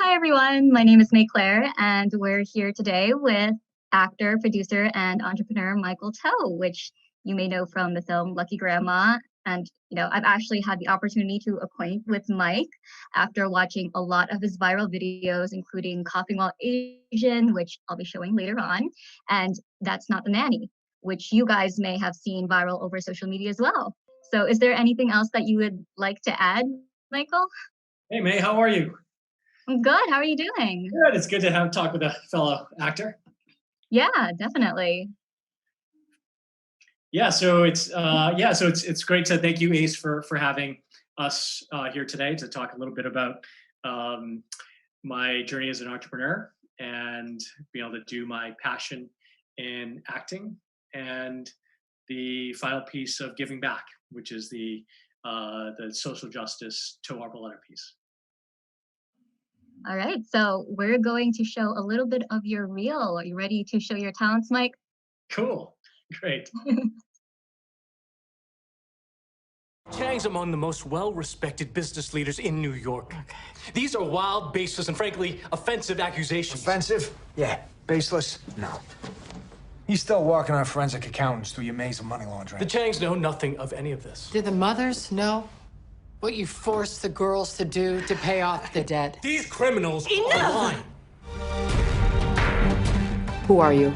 Hi, everyone. My name is May Claire, and we're here today with actor, producer, and entrepreneur Michael Toe, which you may know from the film Lucky Grandma. And, I've actually had the opportunity to acquaint with Mike after watching a lot of his viral videos, including Coughing While Asian, which I'll be showing later on, and That's Not the Nanny, which you guys may have seen viral over social media as well. So is there anything else that you would like to add, Michael? Hey, May, how are you? I'm good. How are you doing? Good. It's good to have a talk with a fellow actor. Yeah, definitely. It's great to thank you, Ace, for having us here today to talk a little bit about my journey as an entrepreneur and being able to do my passion in acting and the final piece of giving back, which is the social justice toe arbor letter piece. All right, so we're going to show a little bit of your reel. Are you ready to show your talents, Mike? Cool. Great. Chang's among the most well-respected business leaders in New York. Okay. These are wild, baseless, and frankly, offensive accusations. Offensive? Yeah. Baseless? No. He's still walking our forensic accountants through your maze of money laundering. The Changs know nothing of any of this. Did the mothers know what you forced the girls to do to pay off the debt? These criminals are lying. Who are you?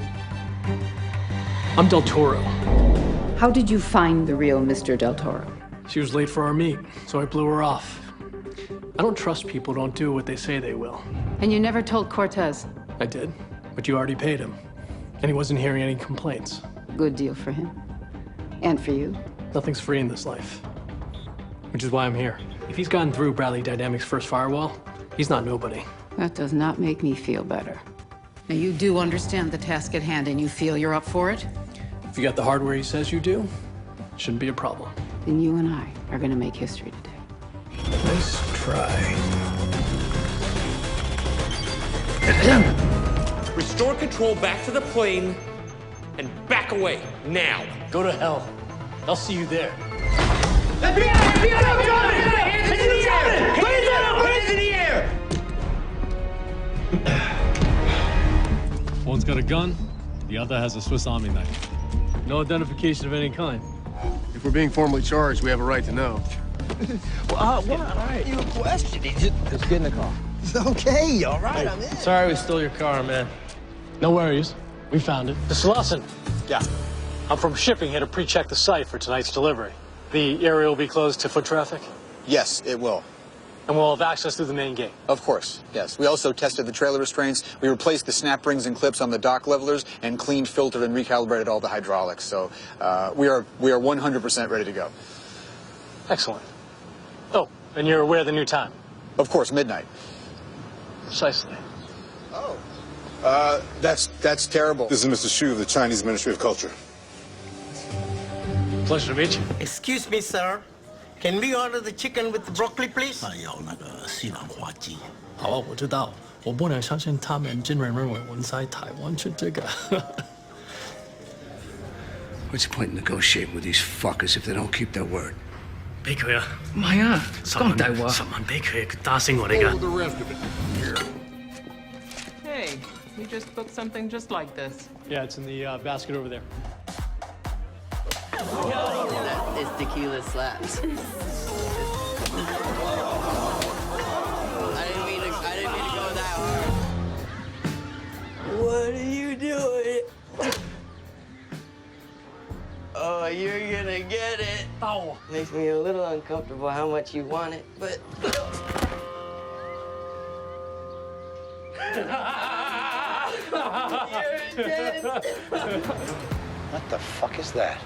I'm Del Toro. How did you find the real Mr. Del Toro? She was late for our meet, so I blew her off. I don't trust people who don't do what they say they will. And you never told Cortez? I did, but you already paid him. And he wasn't hearing any complaints. Good deal for him. And for you. Nothing's free in this life. Which is why I'm here. If he's gotten through Bradley Dynamics' first firewall, he's not nobody. That does not make me feel better. Now, you do understand the task at hand, and you feel you're up for it? If you got the hardware he says you do, it shouldn't be a problem. Then you and I are going to make history today. Nice try. Restore control back to the plane and back away now. Go to hell. I'll see you there. One's got a gun, the other has a Swiss Army knife. No identification of any kind. If we're being formally charged, we have a right to know. All right. You questioning? Just get in the car. Okay, all right, I'm in. Sorry we stole your car, man. No worries. We found it. Mr. Lawson. Yeah. I'm from shipping here to pre-check the site for tonight's delivery. The area will be closed to foot traffic, Yes, it will. and we'll have access through the main gate. Of course, yes. We also tested the trailer restraints. We replaced the snap rings and clips on the dock levelers and cleaned, filtered, and recalibrated all the hydraulics. So we are 100% ready to go. Excellent. Oh, and you're aware of the new time? Of course, midnight. Precisely. Oh. That's terrible. This is Mr. Xu of the Chinese Ministry of Culture. Pleasure to meet you. Excuse me, sir. Can we order the chicken with the broccoli, please? 那有那个西兰花鸡。好啊，我知道。我不能相信他们竟然认为我们在台湾吃这个。What's the point in negotiating with these fuckers if they don't keep their word? 俾佢啊！唔係啊，講大話。 10萬俾佢，打醒我哋㗎。 the rest of it. Hey, you just booked something just like this. Yeah, it's in the basket over there. This tequila slaps. I didn't mean to go that hard. What are you doing? Oh, you're gonna get it. Oh. Makes me a little uncomfortable how much you want it, but... You're dead. What the fuck is that?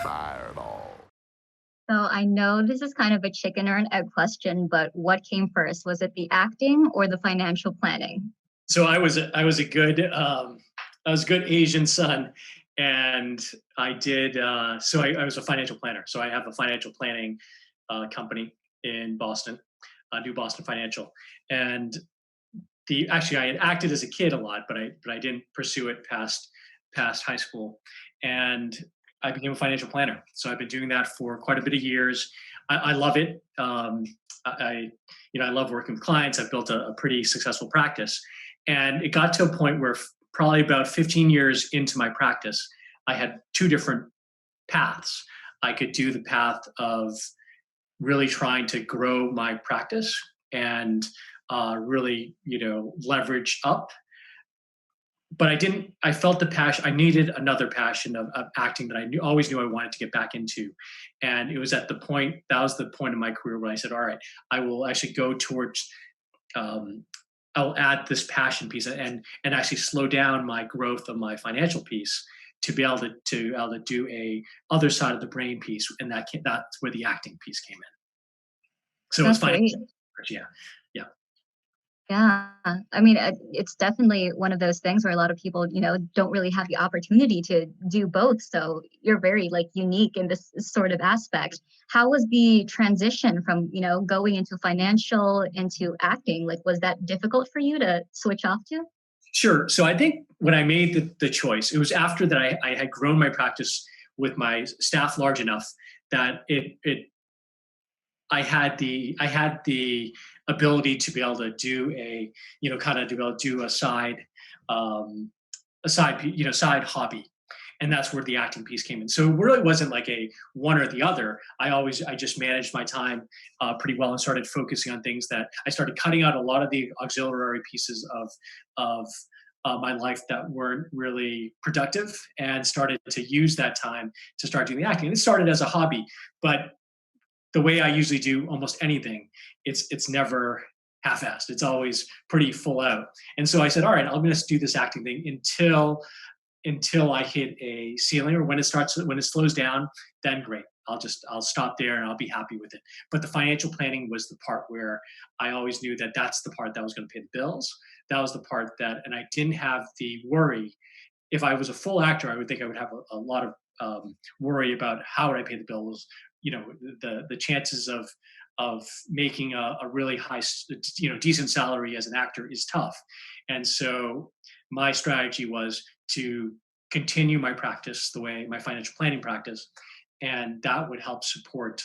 Fireball. So I know this is kind of a chicken or an egg question, but what came first? Was it the acting or the financial planning? So I was a good Asian son, and I did. I was a financial planner. So I have a financial planning company in Boston, New Boston Financial, and I had acted as a kid a lot, but I didn't pursue it past high school, and I became a financial planner. So I've been doing that for quite a bit of years. I love it. I love working with clients. I've built a pretty successful practice, and it got to a point where probably about 15 years into my practice, I had two different paths. I could do the path of really trying to grow my practice and really, leverage up. But I felt the passion. I needed another passion of acting that always knew I wanted to get back into. And it was that was the point in my career where I said, all right, I will actually go towards, I'll add this passion piece and actually slow down my growth of my financial piece to be able to do a other side of the brain piece. And that's where the acting piece came in. So it's That's financial. great. Yeah. Yeah. Yeah, I mean, it's definitely one of those things where a lot of people, don't really have the opportunity to do both. So you're very like unique in this sort of aspect. How was the transition from, going into financial into acting? Like, was that difficult for you to switch off to? Sure. So I think when I made the choice, it was after that I had grown my practice with my staff large enough that I had the ability to be able to do to be able to do side hobby, and that's where the acting piece came in. So it really wasn't like a one or the other. I just managed my time pretty well and started focusing on things that I started cutting out a lot of the auxiliary pieces of my life that weren't really productive, and started to use that time to start doing the acting. It started as a hobby, but the way I usually do almost anything, it's never half-assed. It's always pretty full out. And so I said, all right, I'm going to do this acting thing until I hit a ceiling, or when it slows down, then great. I'll stop there and I'll be happy with it. But the financial planning was the part where I always knew that that's the part that was going to pay the bills. That was the part and I didn't have the worry. If I was a full actor, I would think I would have a lot of worry about how would I pay the bills. The chances of making a really high, decent salary as an actor is tough. And so my strategy was to continue my practice my financial planning practice, and that would help support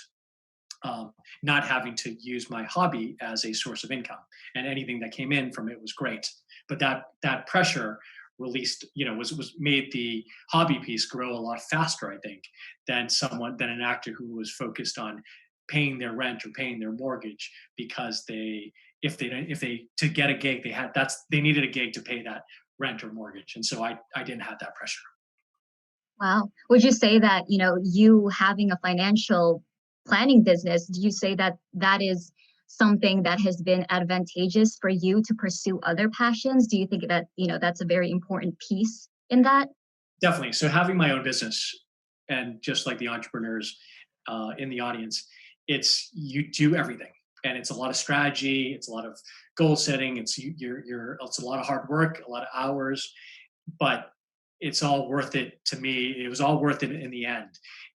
not having to use my hobby as a source of income. And anything that came in from it was great. But that pressure released, was made the hobby piece grow a lot faster, I think, than an actor who was focused on paying their rent or paying their mortgage, because if they to get a gig, they needed a gig to pay that rent or mortgage. And so I didn't have that pressure. Wow. Would you say that, you having a financial planning business, do you say that that is something that has been advantageous for you to pursue other passions? Do you think that, that's a very important piece in that? Definitely. So having my own business, and just like the entrepreneurs in the audience, you do everything, and it's a lot of strategy, it's a lot of goal setting, it's a lot of hard work, a lot of hours, but it's all worth it to me. It was all worth it in the end.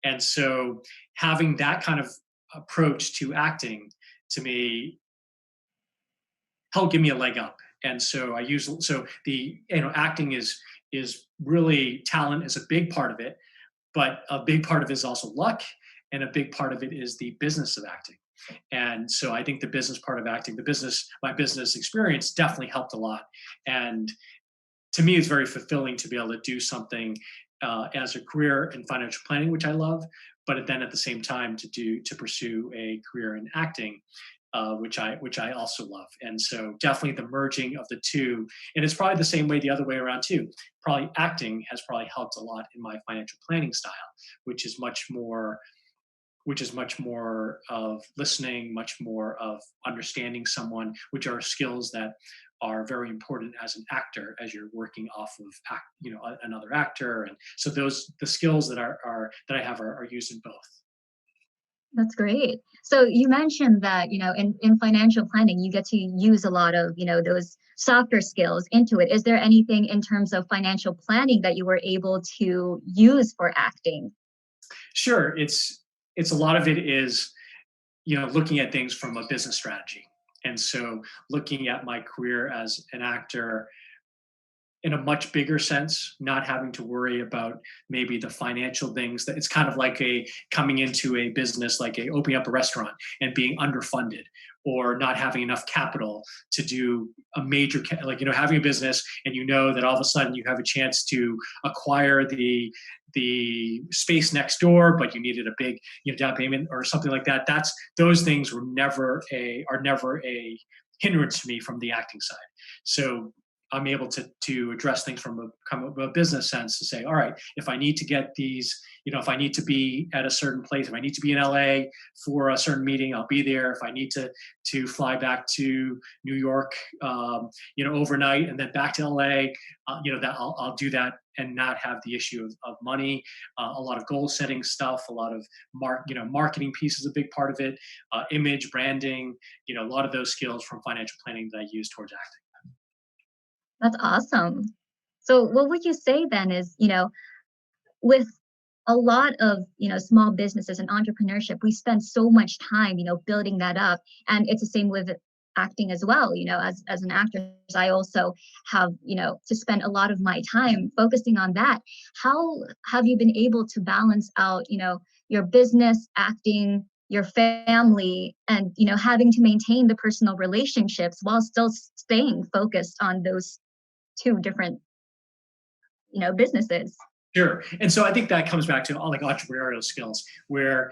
And so having that kind of approach to acting, to me, helped give me a leg up. And so acting is really, talent is a big part of it, but a big part of it is also luck, and a big part of it is the business of acting. And so I think the business part of acting, my business experience definitely helped a lot. And to me, it's very fulfilling to be able to do something as a career in financial planning, which I love, but then at the same time to pursue a career in acting, which I also love. And so definitely the merging of the two, and it's probably the same way the other way around too. Probably acting has probably helped a lot in my financial planning style, which is much more of listening, much more of understanding someone, which are skills that are very important as an actor, as you're working off of another actor. And so the skills that I have are used in both. That's great. So you mentioned that, in financial planning, you get to use a lot of, those softer skills into it. Is there anything in terms of financial planning that you were able to use for acting? Sure. It's a lot of it is, looking at things from a business strategy. And so looking at my career as an actor, in a much bigger sense, not having to worry about maybe the financial things. That it's kind of like a coming into a business, like a opening up a restaurant and being underfunded, or not having enough capital to do a major, like, having a business and that all of a sudden you have a chance to acquire the space next door, but you needed a big down payment or something like that. Those things are never a hindrance to me from the acting side. So I'm able to address things from a business sense, to say, all right, if I need to get these, if I need to be at a certain place, if I need to be in LA for a certain meeting, I'll be there. If I need to fly back to New York, overnight and then back to LA, that I'll do that and not have the issue of money. A lot of goal setting stuff, a lot of marketing piece is a big part of it. Image, branding, a lot of those skills from financial planning that I use towards acting. That's awesome. So what would you say then is, with a lot of, small businesses and entrepreneurship, we spend so much time, building that up. And it's the same with acting as well. As an actress, I also have, to spend a lot of my time focusing on that. How have you been able to balance out, your business, acting, your family, and, having to maintain the personal relationships while still staying focused on those two different, businesses? Sure. And so I think that comes back to all like entrepreneurial skills, where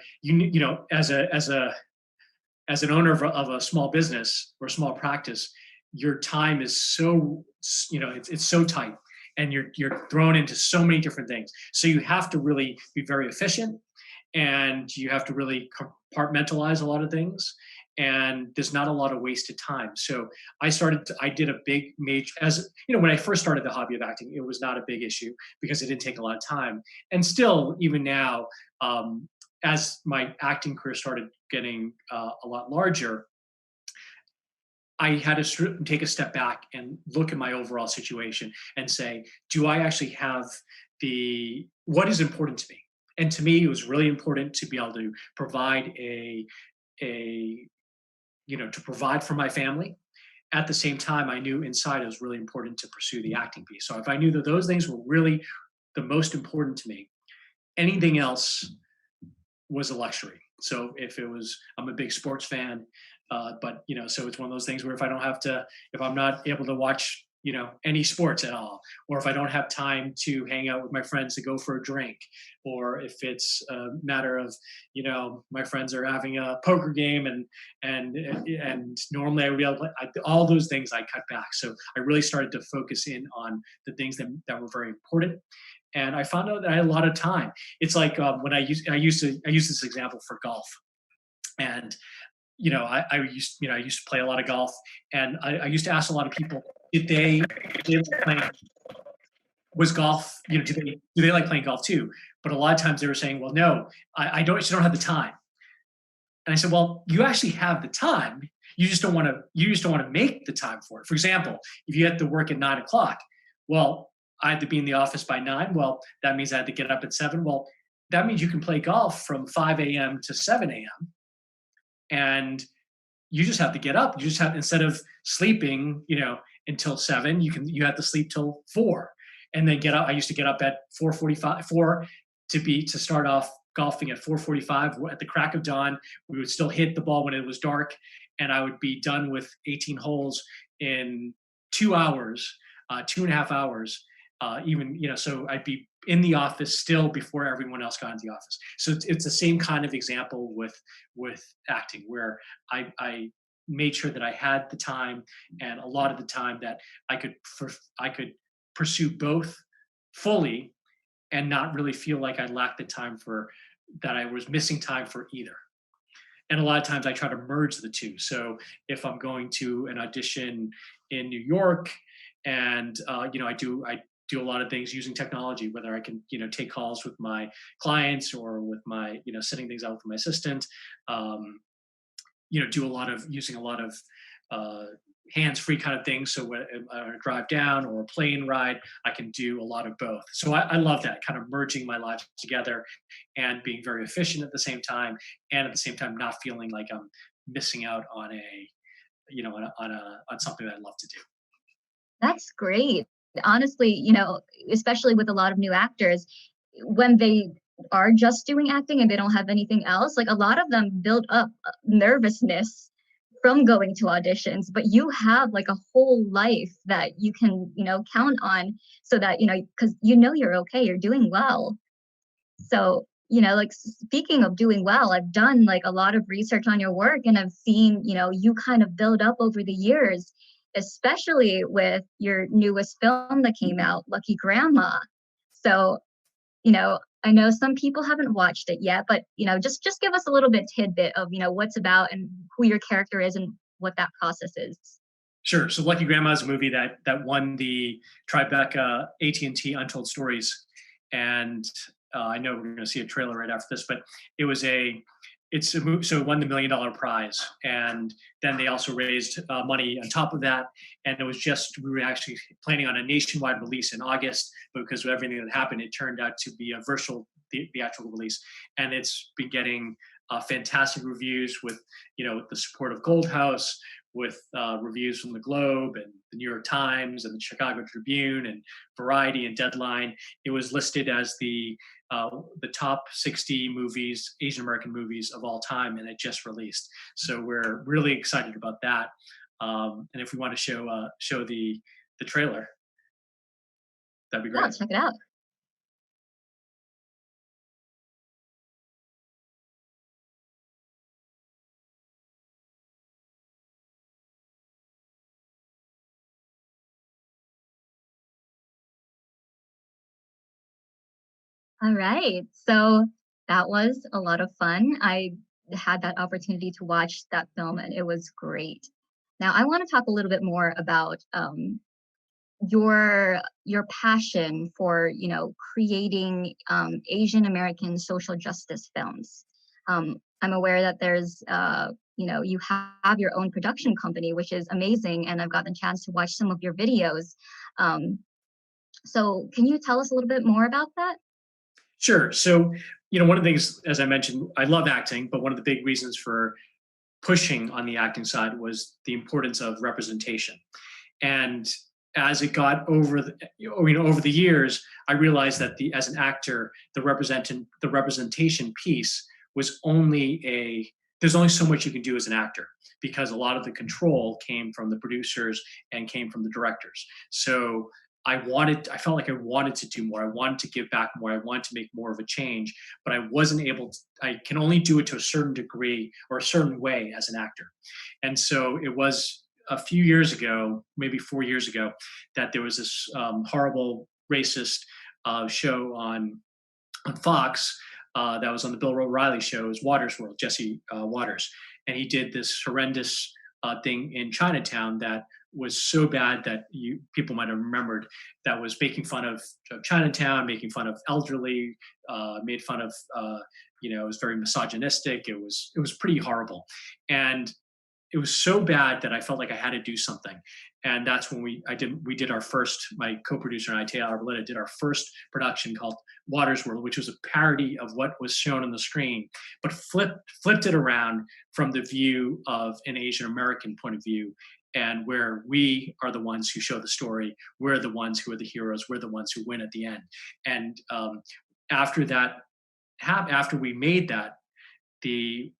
as an owner of a small business or small practice, your time is so it's so tight, and you're thrown into so many different things. So you have to really be very efficient, and you have to really compartmentalize a lot of things, and there's not a lot of wasted time. So I did a big major, when I first started the hobby of acting, it was not a big issue because it didn't take a lot of time. And still, even now, as my acting career started getting a lot larger, I had to take a step back and look at my overall situation and say, do I actually have what is important to me? And to me, it was really important to be able to provide to provide for my family. At the same time, I knew inside it was really important to pursue the acting piece. So if I knew that those things were really the most important to me, anything else was a luxury. So I'm a big sports fan, but so it's one of those things where if I'm not able to watch any sports at all, or if I don't have time to hang out with my friends to go for a drink, or if it's a matter of my friends are having a poker game and normally I would be able to play, all those things I cut back. So I really started to focus in on the things that were very important. And I found out that I had a lot of time. It's like when I use this example for golf, and I used to play a lot of golf, and I used to ask a lot of people, did they like playing, was golf, do they like playing golf too? But a lot of times they were saying, well, no, I just don't have the time. And I said, well, you actually have the time. You just don't want to make the time for it. For example, if you had to work at 9:00, well, I had to be in the office by 9. Well, that means I had to get up at 7. Well, that means you can play golf from 5 a.m. to 7 a.m. And you just have to get up. You just have, instead of sleeping, until 7, you have to sleep till 4, and then get up. I used to get up at 4:45 to start off golfing at 4:45 at the crack of dawn. We would still hit the ball when it was dark, and I would be done with 18 holes in 2 hours, 2.5 hours. So I'd be in the office still before everyone else got into the office. So it's the same kind of example with acting, where I made sure that I had the time, and a lot of the time that I could pursue both fully and not really feel like I lacked the time that I was missing time for either. And a lot of times I try to merge the two. So if I'm going to an audition in New York, and I do a lot of things using technology, whether I can take calls with my clients, or with my setting things out with my assistant, using a lot of hands-free kind of things. So when I drive down or a plane ride, I can do a lot of both. So I love that kind of merging my lives together and being very efficient at the same time, and at the same time not feeling like I'm missing out on on something that I love to do. That's great. honestly, you know, especially with a lot of new actors, when they are just doing acting and they don't have anything else, like a lot of them build up nervousness from going to auditions, but you have like a whole life that you can, you know, count on so that, you know, because you know you're okay, you're doing well. So, you know, like speaking of doing well, I've done like a lot of research on your work and I've seen, you know, you kind of build up over the years, especially with your newest film that came out, Lucky Grandma. So, you know, I know some people haven't watched it yet, but you know, just give us a little bit tidbit of, you know, what's about and who your character is and what that process is. Sure. So Lucky Grandma is a movie that won the Tribeca AT&T Untold Stories, and I know we're going to see a trailer right after this, but it was it's a movie, so it won the $1 million prize, and then they also raised money on top of that, and it was just we were actually planning on a nationwide release in August, but because of everything that happened, it turned out to be a virtual theatrical release, and it's been getting fantastic reviews with with the support of Gold House, with reviews from the Globe and the New York Times and the Chicago Tribune and Variety and Deadline. It was listed as the top 60 movies, Asian American movies of all time, and it just released. So we're really excited about that. And if we want to show the trailer, that'd be great. Yeah, check it out. All right. So that was a lot of fun. I had that opportunity to watch that film and it was great. Now I want to talk a little bit more about your passion for, you know, creating Asian American social justice films. I'm aware that there's you know, you have your own production company, which is amazing, and I've gotten a chance to watch some of your videos. So can you tell us a little bit more about that? Sure. So, one of the things, as I mentioned, I love acting, but one of the big reasons for pushing on the acting side was the importance of representation. And as it got over the years, I realized that as an actor, the representation piece was there's only so much you can do as an actor because a lot of the control came from the producers and came from the directors. So I felt like I wanted to do more. I wanted to give back more. I wanted to make more of a change, but I wasn't able to. I can only do it to a certain degree or a certain way as an actor. And so it was a few years ago, maybe 4 years ago, that there was this horrible racist show on Fox that was on the Bill O'Reilly show. It was Waters World, Jesse Waters, and he did this horrendous thing in Chinatown that was so bad that people might have remembered, that was making fun of Chinatown, making fun of elderly, made fun of it was very misogynistic. It was pretty horrible, and it was so bad that I felt like I had to do something. And that's when we did our first, my co-producer and I, Taylor Arboleta, did our first production called Waters World, which was a parody of what was shown on the screen, but flipped it around from the view of an Asian American point of view, and where we are the ones who show the story. We're the ones who are the heroes. We're the ones who win at the end. And after we made that, the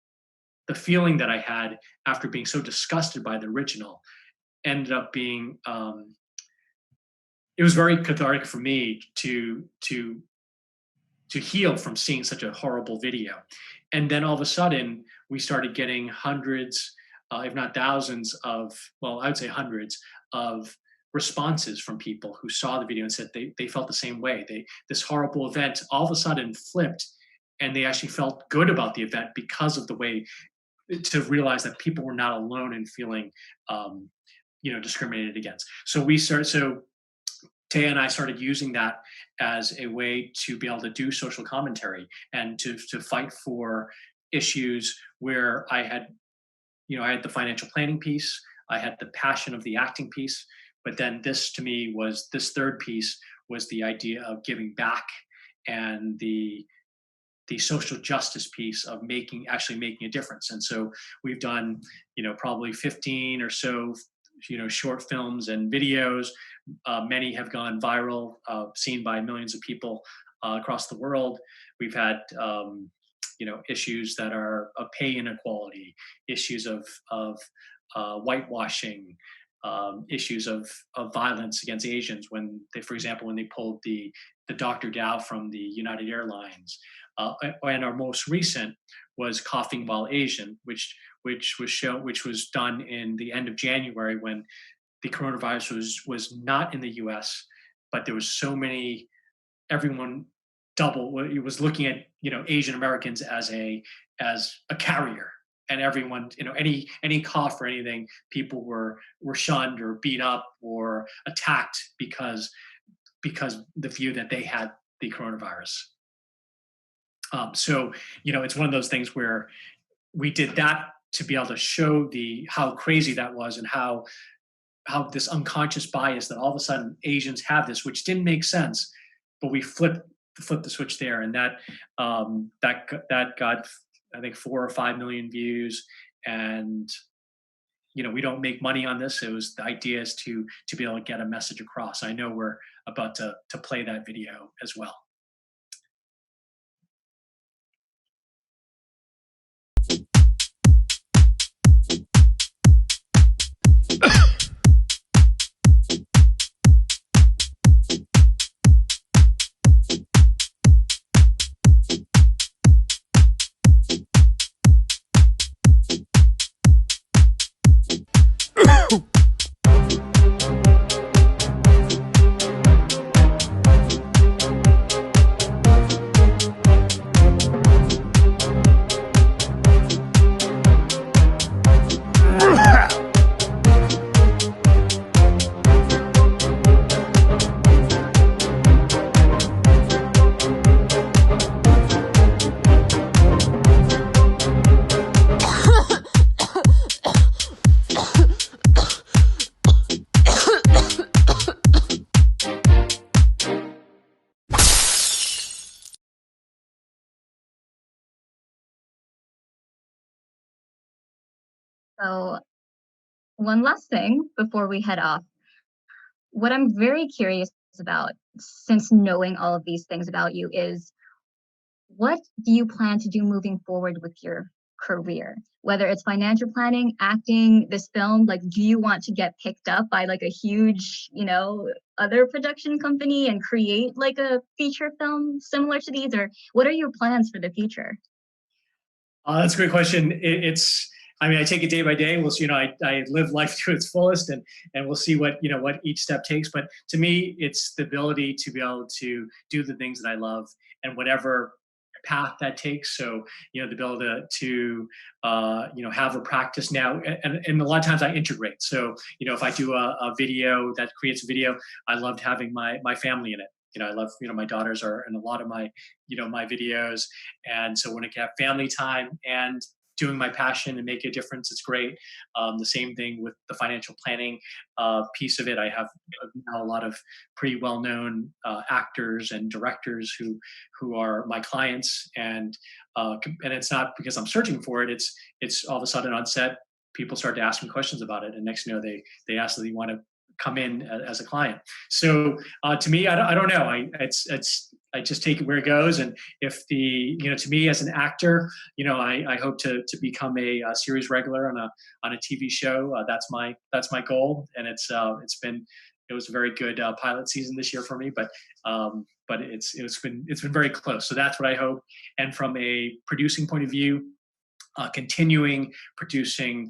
feeling that I had after being so disgusted by the original ended up being it was very cathartic for me to heal from seeing such a horrible video. And then all of a sudden we started getting hundreds, if not thousands of, well, I would say hundreds of responses from people who saw the video and said they felt the same way. This horrible event all of a sudden flipped, and they actually felt good about the event because of the way, to realize that people were not alone in feeling discriminated against. So Taya and I started using that as a way to be able to do social commentary and to fight for issues where I had the financial planning piece, I had the passion of the acting piece, but then this third piece was the idea of giving back and the social justice piece of actually making a difference. And so we've done, probably 15 or so short films and videos. Many have gone viral, seen by millions of people across the world. We've had issues that are of pay inequality, issues of whitewashing, issues of violence against Asians. When they, for example, when they pulled the Dr. Dow from the United Airlines, and our most recent was Coughing While Asian, which was done in the end of January when the coronavirus was not in the U.S., but there was so many, everyone it was looking at Asian Americans as a carrier, and everyone, any cough or anything, people were shunned or beat up or attacked because the view that they had the coronavirus. So it's one of those things where we did that to be able to show how crazy that was, and how this unconscious bias that all of a sudden Asians have this, which didn't make sense, but we flipped the switch there, and that got, I think, 4 or 5 million views. And we don't make money on this. The idea is to be able to get a message across. I know we're about to play that video as well. So one last thing before we head off. What I'm very curious about, since knowing all of these things about you, is what do you plan to do moving forward with your career? Whether it's financial planning, acting, this film, like, do you want to get picked up by like a huge, other production company and create like a feature film similar to these? Or what are your plans for the future? That's a great question. I take it day by day. We'll see, I live life to its fullest, and we'll see what each step takes. But to me, it's the ability to be able to do the things that I love, and whatever path that takes. So, the ability to have a practice now, and a lot of times I integrate. So, if I do a video that creates a video, I loved having my family in it. I love, my daughters are in a lot of my, my videos. And so when I have family time and doing my passion and make a difference, it's great. The same thing with the financial planning piece of it. I have now a lot of pretty well-known actors and directors who are my clients, and it's not because I'm searching for it. It's all of a sudden on set, people start to ask me questions about it, and next they ask that they want to come in as a client. So to me, I don't know. I just take it where it goes. And if to me as an actor, I hope to become a series regular on a TV show. That's my goal. And it was a very good pilot season this year for me, but it's been very close. So that's what I hope. And from a producing point of view, continuing producing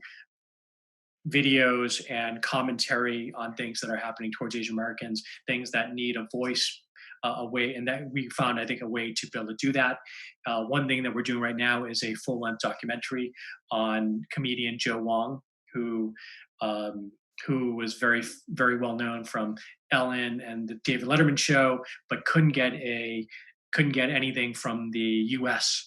videos and commentary on things that are happening towards Asian Americans, things that need a voice, a way, and that we found, I think, a way to be able to do that. One thing that we're doing right now is a full-length documentary on comedian Joe Wong, who was very, very well known from Ellen and the David Letterman show, but couldn't get anything from the U.S.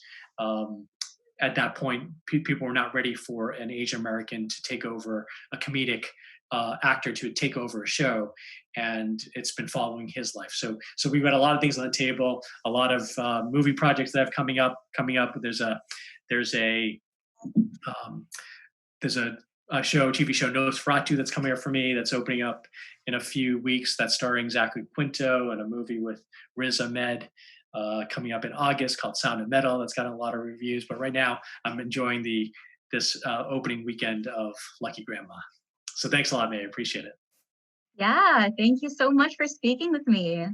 At that point, people were not ready for an Asian American to take over, a comedic actor to take over a show, and it's been following his life. So we've got a lot of things on the table, a lot of movie projects that have coming up. There's a TV show Nosferatu that's coming up for me. That's opening up in a few weeks. That's starring Zachary Quinto, and a movie with Riz Ahmed coming up in August called Sound of Metal. That's got a lot of reviews. But right now, I'm enjoying this opening weekend of Lucky Grandma. So thanks a lot, May. I appreciate it. Yeah, thank you so much for speaking with me.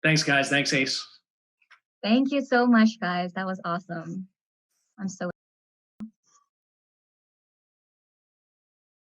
Thanks, guys. Thanks, Ace. Thank you so much, guys. That was awesome. I'm so